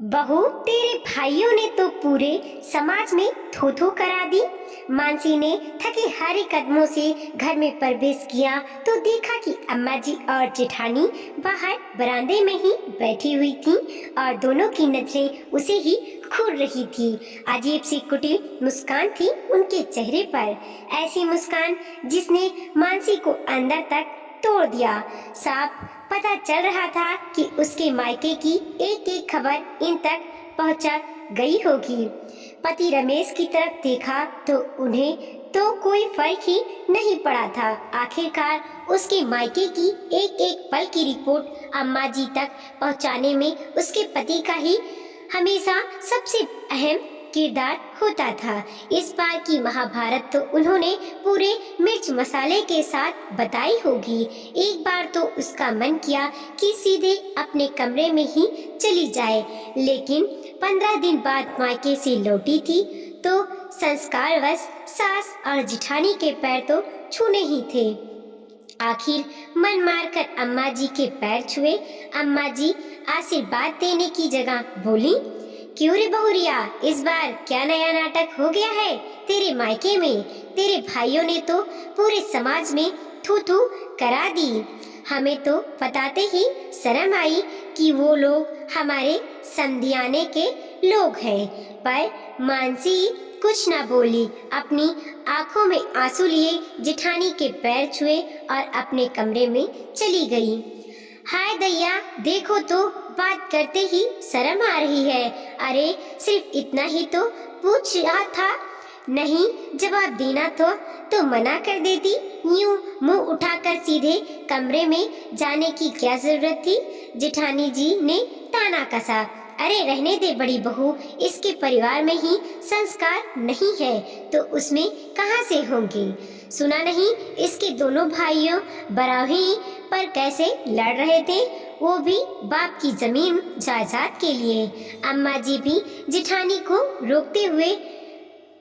बहू, तेरे भाइयों ने तो पूरे समाज में थू थू करा दी। मानसी ने थके हारे कदमों से घर में प्रवेश किया तो देखा कि अम्मा जी और जेठानी बाहर बरामदे में ही बैठी हुई थीं और दोनों की नजरें उसे ही घूर रही थी। अजीब सी कुटिल मुस्कान थी उनके चेहरे पर, ऐसी मुस्कान जिसने मानसी को अंदर तक तोड़ दिया। साफ पता चल रहा था कि उसके मायके की एक एक खबर इन तक पहुंचा गई होगी। पति रमेश की तरफ देखा तो उन्हें तो कोई फर्क ही नहीं पड़ा था। आखिरकार उसके मायके की एक एक पल की रिपोर्ट अम्मा जी तक पहुंचाने में उसके पति का ही हमेशा सबसे अहम किरदार होता था। इस बार की महाभारत तो उन्होंने पूरे मिर्च मसाले के साथ बताई होगी। एक बार तो उसका मन किया कि सीधे अपने कमरे में ही चली जाए, लेकिन 15 दिन बाद मायके से लौटी थी तो संस्कारवश सास और जिठानी के पैर तो छूने ही थे। आखिर मन मारकर अम्मा जी के पैर छुए। अम्मा जी आशीर्वाद देने की जगह बोली, क्यों रे बहुरिया, इस बार क्या नया नाटक हो गया है तेरे मायके में? तेरे भाइयों ने तो पूरे समाज में थू थू करा दी। हमें तो बताते ही शर्म आई कि वो लोग हमारे समधियाने के लोग हैं। पर मानसी कुछ ना बोली, अपनी आंखों में आंसू लिए जेठानी के पैर छुए और अपने कमरे में चली गई। हाय दैया, देखो तो बात करते ही शर्म आ रही है। अरे सिर्फ इतना ही तो पूछ रहा था, नहीं जवाब देना तो मना कर देती। यूं मुंह उठाकर सीधे कमरे में जाने की क्या जरूरत थी? जेठानी जी ने ताना कसा। अरे रहने दे बड़ी बहू, इसके परिवार में ही संस्कार नहीं है तो उसमें कहाँ से होंगे? सुना नहीं इसके दोनों भाइयों बराही पर कैसे लड़ रहे थे, वो भी बाप की जमीन जायदाद के लिए। अम्मा जी भी जेठानी को रोकते हुए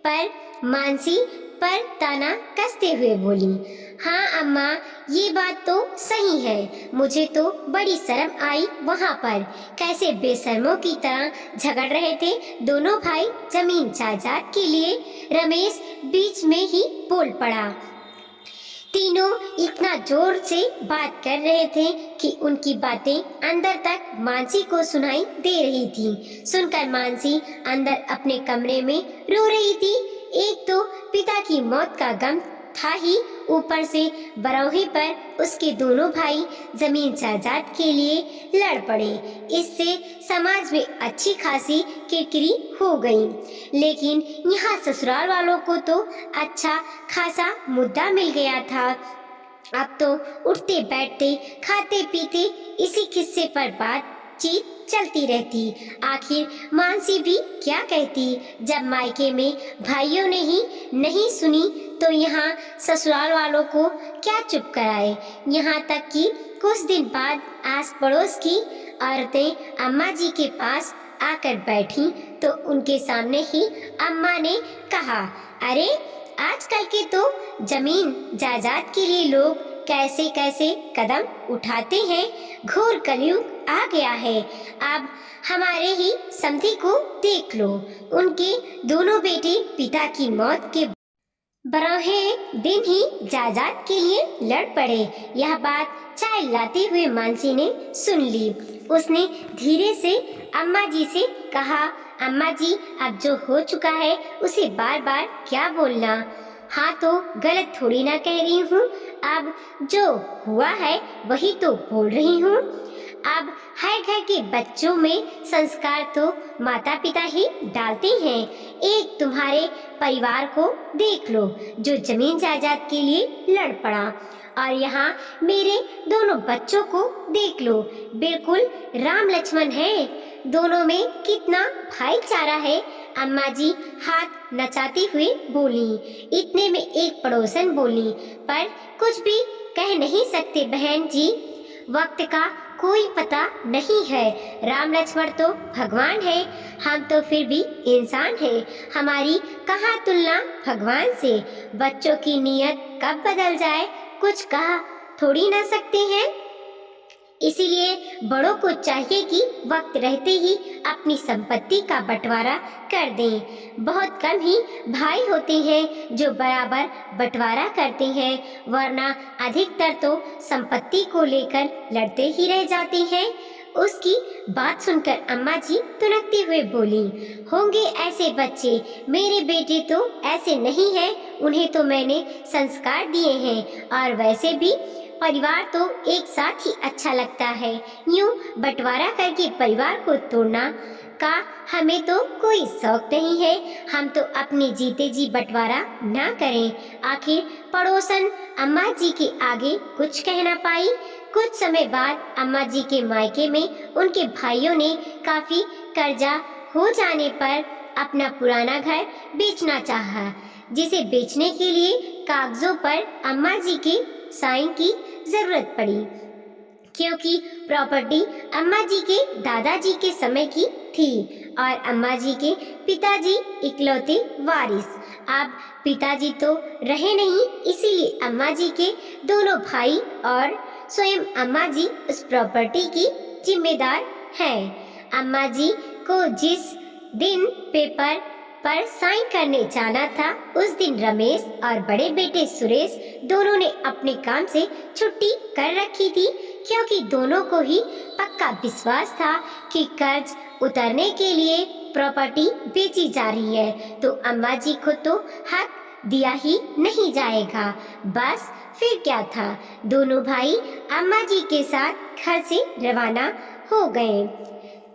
पर मानसी पर ताना कसते हुए बोली, हाँ अम्मा, ये बात तो सही है। मुझे तो बड़ी शर्म आई वहाँ पर, कैसे बेशर्मों की तरह झगड़ रहे थे दोनों भाई जमीन जायदाद के लिए। रमेश बीच में ही बोल पड़ा। तीनों इतना जोर से बात कर रहे थे कि उनकी बातें अंदर तक मानसी को सुनाई दे रही थी। सुनकर मानसी अंदर अपने कमरे में रो रही थी। एक तो पिता की मौत का गम था ही, ऊपर से बरौही पर उसके दोनों भाई जमीन जायदाद के लिए लड़ पड़े। इससे समाज में अच्छी खासी किरकिरी हो गई। लेकिन यहाँ ससुराल वालों को तो अच्छा खासा मुद्दा मिल गया था। अब तो उठते बैठते खाते पीते इसी किस्से पर बातचीत चलती रहती। आखिर मानसी भी क्या कहती, जब मायके में भाइयों ने ही नहीं सुनी तो यहाँ ससुराल वालों को क्या चुप कराए। यहाँ तक कि कुछ दिन बाद आस पड़ोस की औरतें अम्मा जी के पास आकर बैठी तो उनके सामने ही अम्मा ने कहा, अरे आजकल के तो जमीन जायदाद के लिए लोग कैसे कैसे कदम उठाते हैं। घोर कलयुग आ गया है। अब हमारे ही समधी को देख लो, उनके दोनों बेटे पिता की मौत के बरौहे दिन ही जायदाद के लिए लड़ पड़े। यह बात चाय लाते हुए मानसी ने सुन ली। उसने धीरे से अम्मा जी से कहा, अम्मा जी, अब जो हो चुका है उसे बार बार क्या बोलना। हाँ तो गलत थोड़ी ना कह रही हूँ, अब जो हुआ है वही तो बोल रही हूँ। अब हर घर के बच्चों में संस्कार तो माता पिता ही डालते हैं। एक तुम्हारे परिवार को देख लो जो जमीन जायदाद के लिए लड़ पड़ा, और यहाँ मेरे दोनों बच्चों को देख लो, बिल्कुल राम लक्ष्मण है। दोनों में कितना भाईचारा है। अम्मा जी हाथ नचाती हुई बोली। इतने में एक पड़ोसन बोली, पर कुछ भी कह नहीं सकते बहन जी, वक्त का कोई पता नहीं है। राम लक्ष्मण तो भगवान है, हम तो फिर भी इंसान हैं। हमारी कहाँ तुलना भगवान से। बच्चों की नीयत कब बदल जाए कुछ कहा थोड़ी ना सकते हैं। इसीलिए बड़ों को चाहिए कि वक्त रहते ही अपनी संपत्ति का बंटवारा कर दें। बहुत कम ही भाई होते हैं जो बराबर बंटवारा करते हैं, वरना अधिकतर तो संपत्ति को लेकर लड़ते ही रह जाते हैं। उसकी बात सुनकर अम्मा जी तुनकते हुए बोली, होंगे ऐसे बच्चे, मेरे बेटे तो ऐसे नहीं है, उन्हें तो मैंने संस्कार दिए हैं। और वैसे भी परिवार तो एक साथ ही अच्छा लगता है, यूं बंटवारा करके परिवार को तोड़ना का हमें तो कोई शौक नहीं है। हम तो अपने जीते जी बंटवारा ना करें। आखिर पड़ोसन अम्मा जी के आगे कुछ कह ना पाई। कुछ समय बाद अम्मा जी के मायके में उनके भाइयों ने काफी कर्जा हो जाने पर अपना पुराना घर बेचना चाहा, जिसे बेचने के लिए कागजों पर अम्मा जी के साइन की जरूरत पड़ी, क्योंकि प्रॉपर्टी अम्मा जी के दादाजी के समय की थी और अम्मा जी के पिताजी इकलौते वारिस। अब पिताजी तो रहे नहीं, इसीलिए अम्मा जी के दोनों भाई और स्वयं अम्मा जी उस प्रॉपर्टी की जिम्मेदार हैं। अम्मा जी को जिस दिन पेपर पर साइन करने जाना था, उस दिन रमेश और बड़े बेटे सुरेश दोनों ने अपने काम से छुट्टी कर रखी थी, क्योंकि दोनों को ही पक्का विश्वास था कि कर्ज उतरने के लिए प्रॉपर्टी बेची जा रही है, तो अम्मा जी को तो हक दिया ही नहीं जाएगा। बस फिर क्या था, दोनों भाई अम्मा जी के साथ घर से रवाना हो गए।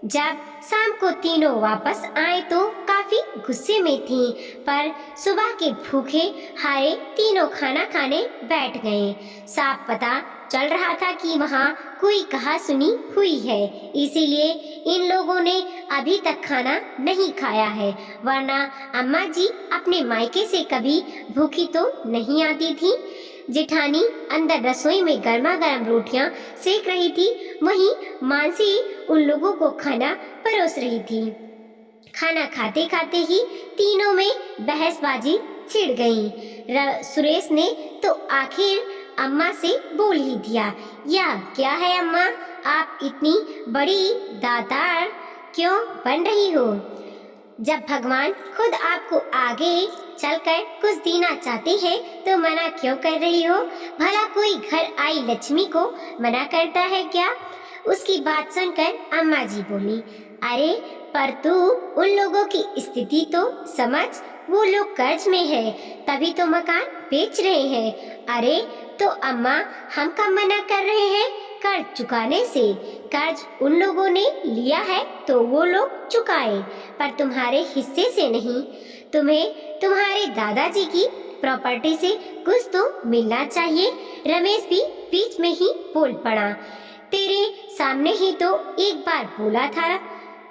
जब शाम को तीनों वापस आए तो काफी गुस्से में थीं, पर सुबह के भूखे हारे तीनों खाना खाने बैठ गए। साफ पता चल रहा था कि वहाँ कोई कहासुनी हुई है, इसीलिए इन लोगों ने अभी तक खाना नहीं खाया है, वरना अम्मा जी अपने मायके से कभी भूखी तो नहीं आती थी। जेठानी अंदर रसोई में गर्मा गर्म रोटियां सेक रही थी, वहीं मानसी उन लोगों को खाना परोस रही थी। खाना खाते खाते ही तीनों में बहसबाजी छिड़ गई। सुरेश ने तो आखिर अम्मा से बोल ही दिया, या क्या है अम्मा, आप इतनी बड़ी दातार क्यों बन रही हो? जब भगवान खुद आपको आगे चलकर कुछ देना चाहते हैं तो मना क्यों कर रही हो? भला कोई घर आई लक्ष्मी को मना करता है क्या? उसकी बात सुनकर अम्मा जी बोली, अरे पर तू उन लोगों की स्थिति तो समझ, वो लोग कर्ज में है, तभी तो मकान बेच रहे हैं। अरे तो अम्मा, हम कब मना कर रहे हैं कर्ज चुकाने से? कर्ज उन लोगों ने लिया है तो वो लोग चुकाए, पर तुम्हारे हिस्से से नहीं। तुम्हें तुम्हारे दादाजी की प्रॉपर्टी से कुछ तो मिलना चाहिए। रमेश भी बीच में ही बोल पड़ा, तेरे सामने ही तो एक बार बोला था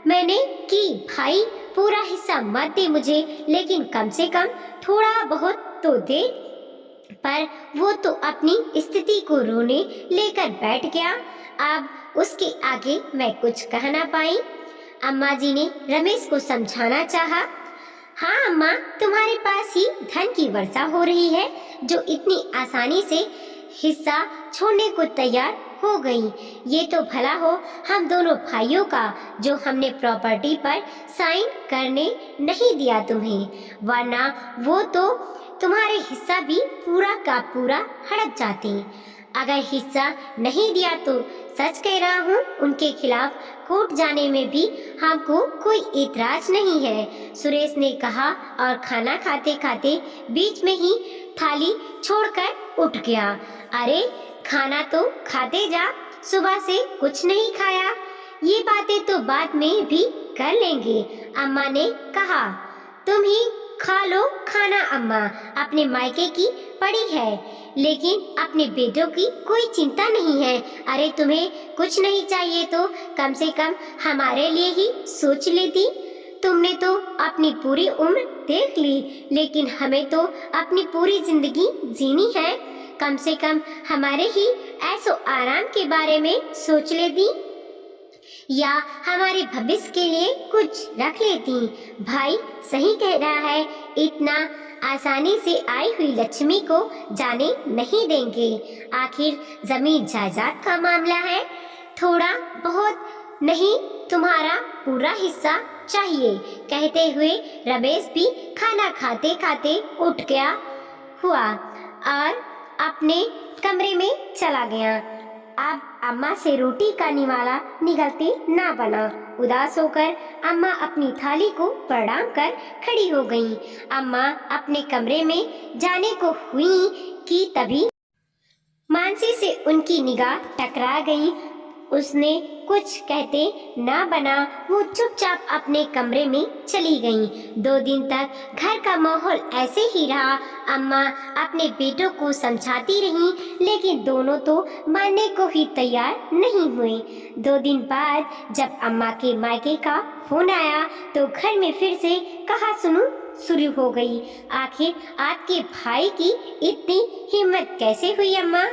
मैंने कि भाई पूरा हिस्सा मत दे मुझे, लेकिन कम से कम थोड़ा बहुत तो दे। पर वो तो अपनी स्थिति को रोने लेकर बैठ गया। अब उसके आगे मैं कुछ कह ना पाई। अम्मा जी ने रमेश को समझाना चाहा, हाँ अम्मा, तुम्हारे पास ही धन की वर्षा हो रही है, जो इतनी आसानी से हिस्सा छोड़ने को तैयार हो गई। ये तो भला हो हम दोनों भाइयों का, जो हमने प्रॉपर्टी पर साइन करने नहीं दिया तुम्हें, वरना वो तो तुम्हारे हिस्सा भी पूरा का पूरा हड़प जाते। अगर हिस्सा नहीं दिया तो सच कह रहा हूँ, उनके खिलाफ कोर्ट जाने में भी हमको कोई एतराज नहीं है, सुरेश ने कहा और खाना खाते खाते बीच में ही थाली छोड़कर उठ गया। अरे खाना तो खाते जा, सुबह से कुछ नहीं खाया। ये बातें तो बाद में भी कर लेंगे, अम्मा ने कहा। तुम ही खा लो खाना अम्मा, अपने मायके की पड़ी है, लेकिन अपने बेटों की कोई चिंता नहीं है। अरे तुम्हें कुछ नहीं चाहिए तो कम से कम हमारे लिए ही सोच लेती। तुमने तो अपनी पूरी उम्र देख ली, लेकिन हमें तो अपनी पूरी जिंदगी जीनी है। कम से कम हमारे ही ऐसो आराम के बारे में सोच लेती, या हमारे भविष्य के लिए कुछ रख लेती। भाई सही कह रहा है, इतना आसानी से आई हुई लक्ष्मी को जाने नहीं देंगे। आखिर जमीन जायदाद का मामला है, थोड़ा बहुत नहीं, तुम्हारा पूरा हिस्सा चाहिए। कहते हुए रमेश भी खाना खाते खाते उठ गया हुआ और अपने कमरे में चला गया। अब अम्मा से रोटी का निवाला निगलते ना बना। उदास होकर अम्मा अपनी थाली को प्रणाम कर खड़ी हो गईं। अम्मा अपने कमरे में जाने को हुई कि तभी मानसी से उनकी निगाह टकरा गई। उसने कुछ कहते ना बना वो चुपचाप अपने कमरे में चली गईं। 2 दिन तक घर का माहौल ऐसे ही रहा। अम्मा अपने बेटों को समझाती रहीं, लेकिन दोनों तो मानने को ही तैयार नहीं हुए। 2 दिन बाद जब अम्मा के मायके का फोन आया तो घर में फिर से कहा सुनू शुरू हो गई। आखिर आपके भाई की इतनी हिम्मत कैसे हुई अम्मा?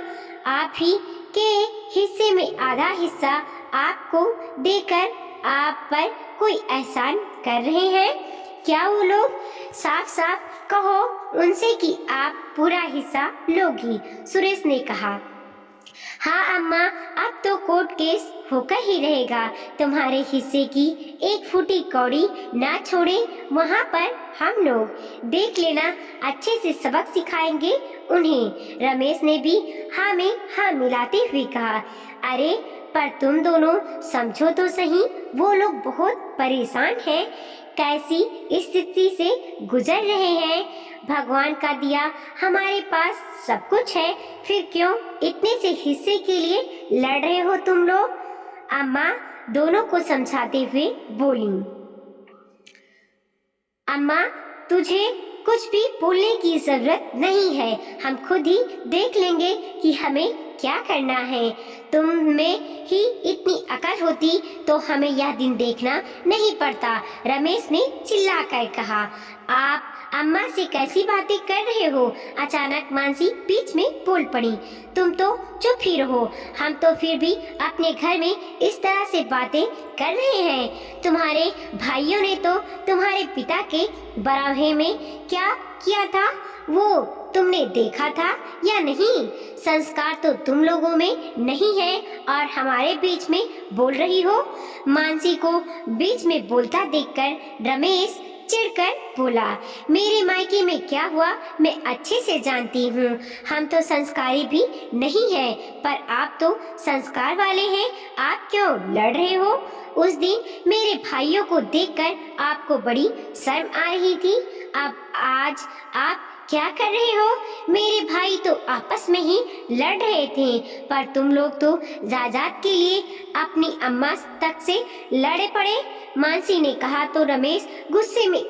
आप ही के हिस्से में आधा हिस्सा आपको देकर आप पर कोई एहसान कर रहे हैं क्या वो लोग? साफ साफ कहो उनसे कि आप पूरा हिस्सा लोगी। सुरेश ने कहा। हाँ अम्मा, अब तो कोर्ट केस होकर ही रहेगा। तुम्हारे हिस्से की 1 फूटी कौड़ी ना छोड़े, वहाँ पर हम लोग देख लेना, अच्छे से सबक सिखाएंगे उन्हें। रमेश ने भी हाँ में हाँ मिलाते हुए कहा। अरे पर तुम दोनों समझो तो सही, वो लोग बहुत परेशान हैं, कैसी स्थिति से गुजर रहे हैं। भगवान का दिया हमारे पास सब कुछ है, फिर क्यों इतने से हिस्से के लिए लड़ रहे हो तुम लोग? अम्मा दोनों को समझाते हुए बोली। अम्मा तुझे कुछ भी बोलने की जरूरत नहीं है, हम खुद ही देख लेंगे कि हमें क्या करना है। तुम में ही इतनी अकल होती तो हमें यह दिन देखना नहीं पड़ता। रमेश ने चिल्लाकर कहा। आप अम्मा से कैसी बातें कर रहे हो? अचानक मानसी बीच में बोल पड़ी। तुम तो चुप ही रहो, हम तो फिर भी अपने घर में इस तरह से बातें कर रहे हैं। तुम्हारे भाइयों ने तो तुम्हारे पिता के बराहे में क्या किया था वो तुमने देखा था या नहीं? संस्कार तो तुम लोगों में नहीं है और हमारे बीच में बोल रही हो। मानसी को बीच में बोलता देखकर रमेश चिढ़कर बोला। मेरे मायके में क्या हुआ मैं अच्छे से जानती हूँ। हम तो संस्कारी भी नहीं है, पर आप तो संस्कार वाले हैं, आप क्यों लड़ रहे हो? उस दिन मेरे भाइयों को देखकर आपको बड़ी शर्म आ रही थी, अब आज आप क्या कर रहे हो? मेरे भाई तो आपस में ही लड़ रहे थे, पर तुम लोग तो जायदाद के लिए अपनी अम्मा तक से लड़े पड़े। मानसी ने कहा तो रमेश गुस्से में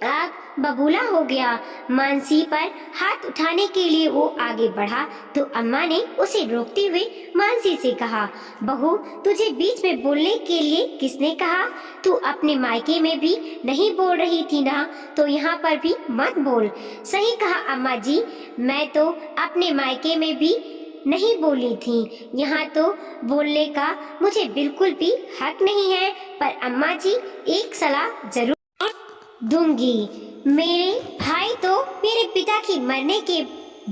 आग बबूला हो गया। मानसी पर हाथ उठाने के लिए वो आगे बढ़ा तो अम्मा ने उसे रोकते हुए मानसी से कहा, बहू तुझे बीच में बोलने के लिए किसने कहा? तू अपने मायके में भी नहीं बोल रही थी ना, तो यहाँ पर भी मत बोल। सही कहा अम्मा जी, मैं तो अपने मायके में भी नहीं बोली थी, यहाँ तो बोलने का मुझे बिल्कुल भी हक नहीं है। पर अम्मा जी एक सलाह जरूर दूंगी। मेरे भाई तो मेरे पिता की मरने के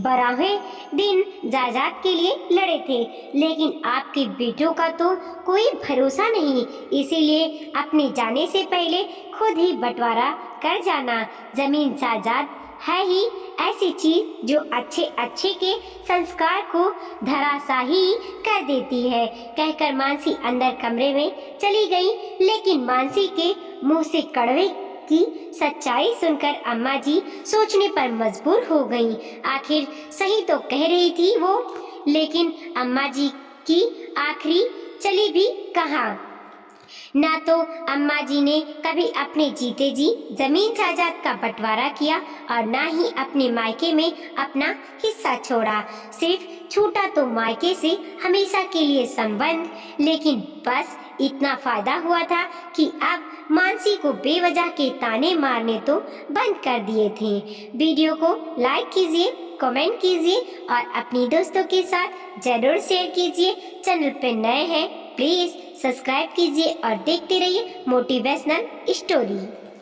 12वें दिन जायदाद के लिए लड़े थे, लेकिन आपके बेटों का तो कोई भरोसा नहीं, इसीलिए अपने जाने से पहले खुद ही बंटवारा कर जाना। जमीन जायदाद है ही ऐसी चीज जो अच्छे अच्छे के संस्कार को धराशाही कर देती है। कहकर मानसी अंदर कमरे में चली गई, लेकिन मानसी के मुंह से कड़वे की सच्चाई सुनकर अम्मा जी सोचने पर मजबूर हो गईं। आखिर सही तो कह रही थी वो, लेकिन अम्मा जी की आखिरी चली भी कहाँ। ना तो अम्मा जी ने कभी अपने जीते जी जमीन जायदाद का बंटवारा किया और ना ही अपने मायके में अपना हिस्सा छोड़ा। सिर्फ छूटा तो मायके से हमेशा के लिए संबंध, लेकिन बस इतना फायदा हुआ था कि अब मानसी को बेवजह के ताने मारने तो बंद कर दिए थे। वीडियो को लाइक कीजिए, कमेंट कीजिए और अपनी दोस्तों के साथ जरूर शेयर कीजिए। चैनल पर नए हैं प्लीज सब्सक्राइब कीजिए और देखते रहिए मोटिवेशनल स्टोरी।